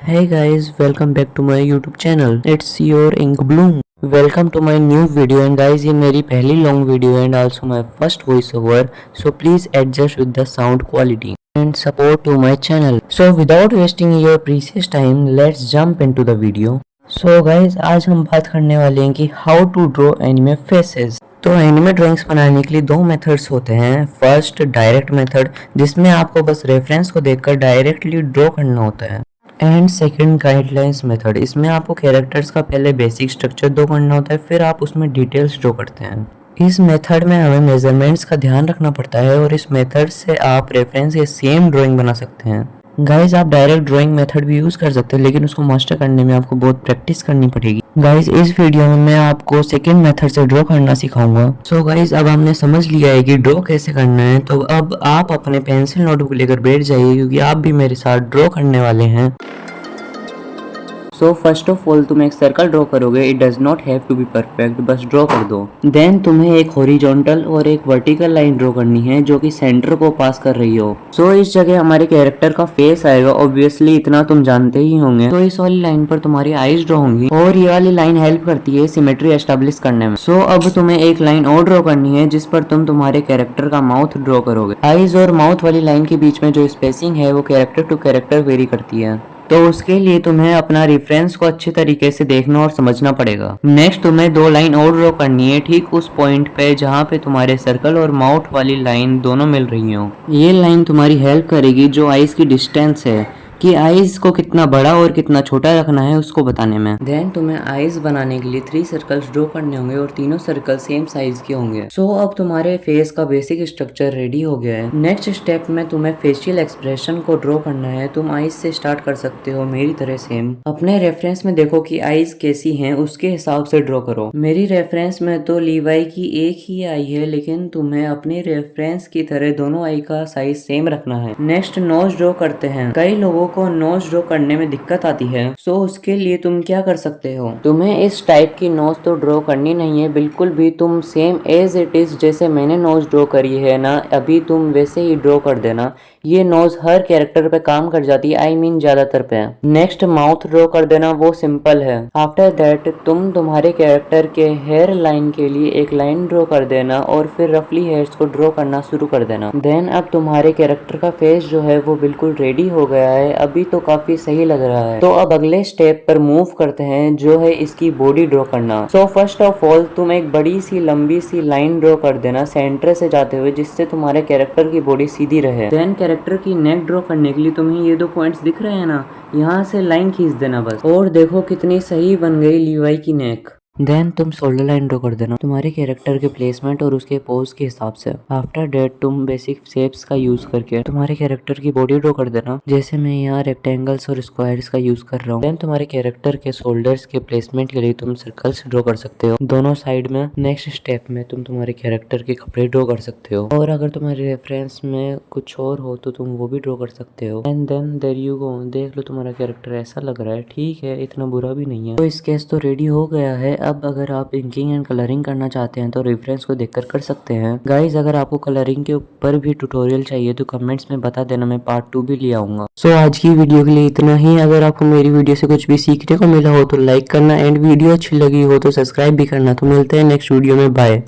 Hey guys, welcome back to my YouTube channel. It's your Ink Bloom. Welcome to my new video and guys ये मेरी पहली long video and also my first voiceover. So please adjust with the sound quality and support to my channel. So without wasting your precious time, let's jump into the video. So guys आज हम बात करने वाले हैं कि how to draw anime faces. तो anime drawings बनाने के लिए दो मेथड्स होते हैं। फर्स्ट डायरेक्ट मेथड जिसमें आपको बस रेफरेंस को देखकर डायरेक्टली ड्रॉ करना होता है एंड सेकंड गाइडलाइंस मेथड, इसमें आपको कैरेक्टर्स का पहले बेसिक स्ट्रक्चर ड्रॉ करना होता है, फिर आप उसमें डिटेल्स ड्रॉ करते हैं। इस मेथड में हमें मेजरमेंट्स का ध्यान रखना पड़ता है और इस मेथड से आप रेफरेंस के सेम ड्राइंग बना सकते हैं। गाइज आप डायरेक्ट ड्राइंग मेथड भी यूज कर सकते हैं, लेकिन उसको मास्टर करने में आपको बहुत प्रैक्टिस करनी पड़ेगी। गाइज इस वीडियो में मैं आपको सेकंड मेथड से ड्रॉ करना सिखाऊंगा। सो गाइज अब हमने समझ लिया है कि ड्रॉ कैसे करना है, तो अब आप अपने पेंसिल नोटबुक लेकर बैठ जाइए क्योंकि आप भी मेरे साथ ड्रॉ करने वाले हैं। सो फर्स्ट ऑफ ऑल तुम एक सर्कल ड्रॉ करोगे। It does not have to be perfect, बस ड्रॉ कर दो। देन तुम्हें एक हॉरिजॉन्टल और एक वर्टिकल लाइन ड्रॉ करनी है जो कि सेंटर को पास कर रही हो। सो इस जगह हमारे कैरेक्टर का फेस आएगा, ऑब्वियसली इतना तुम जानते ही होंगे। तो इस वाली लाइन पर तुम्हारी आईज ड्रॉ होंगी और ये वाली लाइन हेल्प करती है सिमेट्री एस्टेब्लिश करने में। सो अब तुम्हें एक लाइन और ड्रॉ करनी है जिस पर तुम तुम्हारे कैरेक्टर का माउथ ड्रॉ करोगे। आईज और माउथ वाली लाइन के बीच में जो स्पेसिंग है वो कैरेक्टर टू कैरेक्टर वेरी करती है, तो उसके लिए तुम्हें अपना रेफरेंस को अच्छे तरीके से देखना और समझना पड़ेगा। नेक्स्ट तुम्हें दो लाइन और ड्रॉ करनी है ठीक उस पॉइंट पे जहाँ पे तुम्हारे सर्कल और माउथ वाली लाइन दोनों मिल रही हो। ये लाइन तुम्हारी हेल्प करेगी जो आईज की डिस्टेंस है कि आईज को कितना बड़ा और कितना छोटा रखना है उसको बताने में। देन तुम्हें आईज बनाने के लिए 3 सर्कल्स ड्रॉ करने होंगे और तीनों सर्कल सेम साइज के होंगे। सो अब तुम्हारे फेस का बेसिक स्ट्रक्चर रेडी हो गया है। नेक्स्ट स्टेप में तुम्हें फेशियल एक्सप्रेशन को ड्रॉ करना है। तुम आईज से स्टार्ट कर सकते हो मेरी तरह सेम। अपने रेफरेंस में देखो कि आईज कैसी हैं, उसके हिसाब से ड्रॉ करो। मेरी रेफरेंस में तो लीवाई की एक ही आई है, लेकिन तुम्हें अपनी रेफरेंस की तरह दोनों आई का साइज सेम रखना है। नेक्स्ट नोज ड्रॉ करते हैं। कई लोगों को नोज ड्रॉ करने में दिक्कत आती है, सो उसके लिए तुम क्या कर सकते हो, तुम्हें इस टाइप की नोज तो ड्रॉ करनी नहीं है बिल्कुल भी। तुम सेम एज इट इज जैसे मैंने नोज ड्रॉ करी है ना अभी, तुम वैसे ही ड्रॉ कर देना। ये नोज हर कैरेक्टर पे काम कर जाती है, आई मीन ज्यादातर पे। नेक्स्ट माउथ ड्रॉ कर देना, वो सिंपल है। आफ्टर दैट तुम तुम्हारे कैरेक्टर के हेयर लाइन के लिए एक लाइन ड्रॉ कर देना और फिर रफली हेयर्स को ड्रॉ करना शुरू कर देना। देन अब तुम्हारे कैरेक्टर का फेस जो है वो बिल्कुल रेडी हो गया है, अभी तो काफी सही लग रहा है। तो अब अगले स्टेप पर मूव करते हैं जो है इसकी बॉडी ड्रॉ करना। सो फर्स्ट ऑफ ऑल तुम एक बड़ी सी लंबी सी लाइन ड्रॉ कर देना सेंटर से जाते हुए, जिससे तुम्हारे कैरेक्टर की बॉडी सीधी रहे। देन कैरेक्टर की नेक ड्रॉ करने के लिए तुम्हें ये दो पॉइंट्स दिख रहे हैं ना, यहाँ से लाइन खींच देना बस, और देखो कितनी सही बन गई लीवाई की नेक। देन तुम शोल्डर लाइन ड्रॉ कर देना तुम्हारे कैरेक्टर के प्लेसमेंट और उसके पोज के हिसाब से। आफ्टर डेट तुम बेसिक शेप्स का यूज करके तुम्हारे कैरेक्टर की बॉडी ड्रॉ कर देना, जैसे मैं यहाँ रेक्टेंगल्स और स्क्वायर्स का यूज कर रहा हूँ। देन तुम्हारे कैरेक्टर के शोल्डर्स के प्लेसमेंट के लिए तुम सर्कल्स ड्रॉ कर सकते हो दोनों साइड में। नेक्स्ट स्टेप में तुम तुम्हारे कैरेक्टर के कपड़े ड्रॉ कर सकते हो, और अगर तुम्हारे रेफरेंस में कुछ और हो तो तुम वो भी ड्रॉ कर सकते हो। And then there you go, देख लो तुम्हारा कैरेक्टर ऐसा लग रहा है, ठीक है इतना बुरा भी नहीं है। तो स्केच तो रेडी हो गया है। अब अगर आप इंकिंग एंड कलरिंग करना चाहते हैं तो रेफरेंस को देखकर कर सकते हैं। गाइज अगर आपको कलरिंग के ऊपर भी ट्यूटोरियल चाहिए तो कमेंट्स में बता देना, मैं पार्ट 2 भी ले आऊंगा। सो आज की वीडियो के लिए इतना ही। अगर आपको मेरी वीडियो से कुछ भी सीखने को मिला हो तो लाइक करना, एंड वीडियो अच्छी लगी हो तो सब्सक्राइब भी करना। तो मिलते हैं नेक्स्ट वीडियो में, बाय।